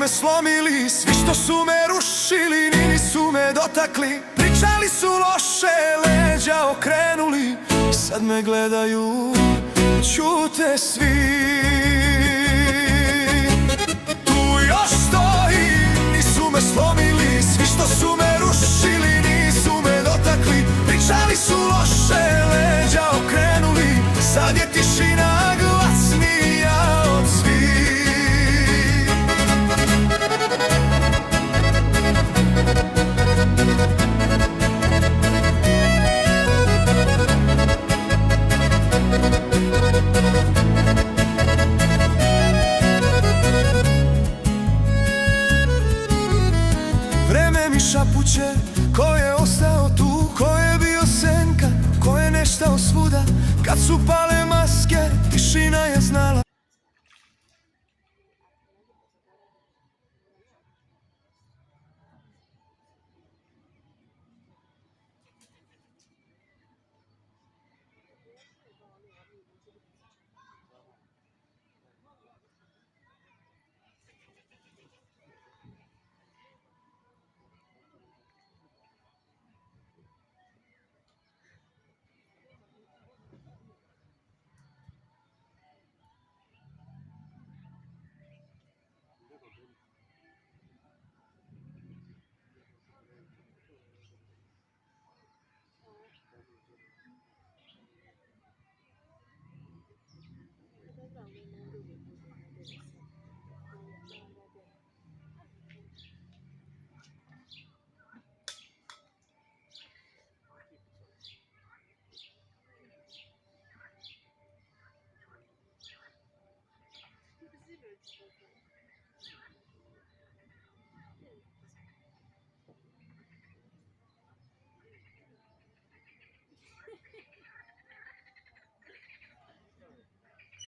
me slomili, svi što su me rušili, ni nisu me dotakli. Pričali su loše, leđa okrenuli, sad me gledaju, ćute svi. Tu još stojim, nisu me slomili, svi što su me rušili, nisu me dotakli. Pričali su loše, leđa okrenuli, sad je tišina glasnija od svih. Vreme mi šapuće, ko je ostao tu, ko je bio senka, ko je neštao svuda. Kad su pale maske, tišina je znala. Спасибо.